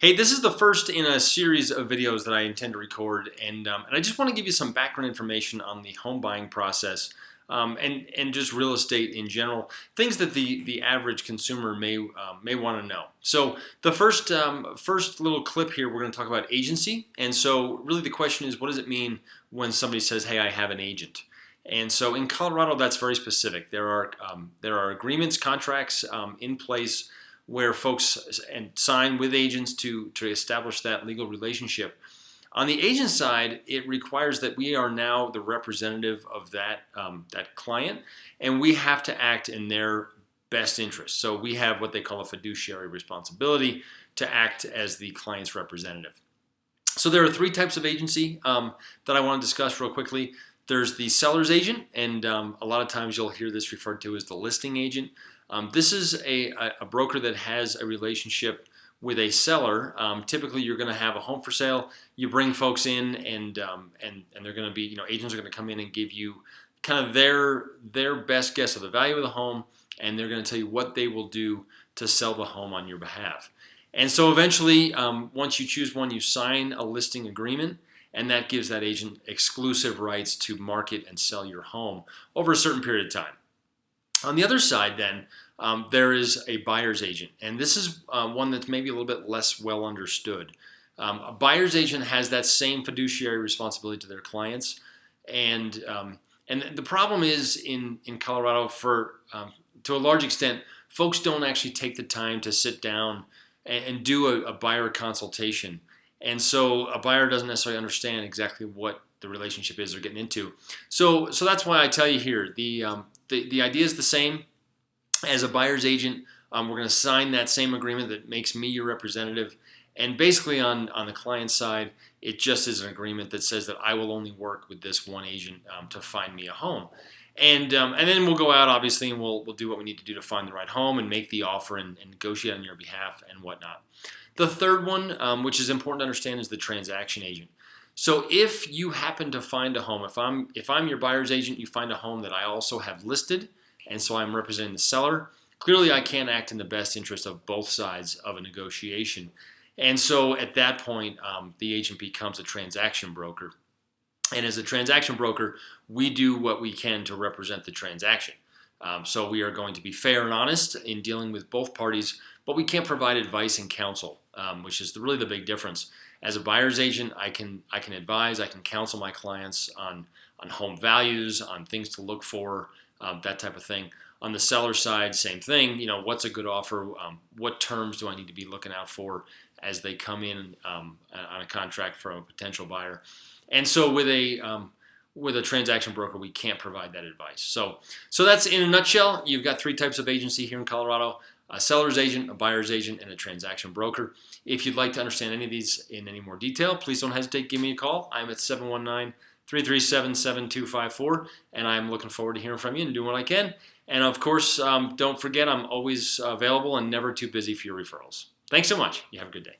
Hey, this is the first in a series of videos that I intend to record, and I just want to give you some background information on the home buying process and just real estate in general, things that the average consumer may want to know. So the first little clip here, we're going to talk about agency, and so really the question is, what does it mean when somebody says, "Hey, I have an agent"? And so in Colorado, that's very specific. There are agreements, contracts in place where folks and sign with agents to establish that legal relationship. On the agent side, it requires that we are now the representative of that client, and we have to act in their best interest. So we have what they call a fiduciary responsibility to act as the client's representative. So there are three types of agency that I want to discuss real quickly. There's the seller's agent, and a lot of times you'll hear this referred to as the listing agent. This is a broker that has a relationship with a seller. Typically, you're going to have a home for sale. You bring folks in, and they're going to be, agents are going to come in and give you kind of their best guess of the value of the home, and they're going to tell you what they will do to sell the home on your behalf. And so eventually, once you choose one, you sign a listing agreement, and that gives that agent exclusive rights to market and sell your home over a certain period of time. On the other side, then, there is a buyer's agent, and this is one that's maybe a little bit less well understood. A buyer's agent has that same fiduciary responsibility to their clients, and the problem is in Colorado, to a large extent, folks don't actually take the time to sit down and do a buyer consultation, and so a buyer doesn't necessarily understand exactly what the relationship is they're getting into. So that's why I tell you here, the idea is the same. As a buyer's agent, we're going to sign that same agreement that makes me your representative. And basically on the client side, it just is an agreement that says that I will only work with this one agent to find me a home. And then we'll go out, obviously, and we'll do what we need to do to find the right home and make the offer and negotiate on your behalf and whatnot. The third one, which is important to understand, is the transaction agent. So if you happen to find a home, if I'm your buyer's agent, you find a home that I also have listed, and so I'm representing the seller, clearly I can't act in the best interest of both sides of a negotiation. And so at that point, the agent becomes a transaction broker. And as a transaction broker, we do what we can to represent the transaction. So we are going to be fair and honest in dealing with both parties, but we can't provide advice and counsel, which is really the big difference. As a buyer's agent, I can advise, I can counsel my clients on home values, on things to look for, that type of thing. On the seller side, same thing. What's a good offer? What terms do I need to be looking out for as they come in on a contract from a potential buyer? And so with a transaction broker, we can't provide that advice. So that's in a nutshell. You've got three types of agency here in Colorado: a seller's agent, a buyer's agent, and a transaction broker. If you'd like to understand any of these in any more detail, please don't hesitate to give me a call. I'm at 719-337-7254, and I'm looking forward to hearing from you and doing what I can. And of course, don't forget, I'm always available and never too busy for your referrals. Thanks so much. You have a good day.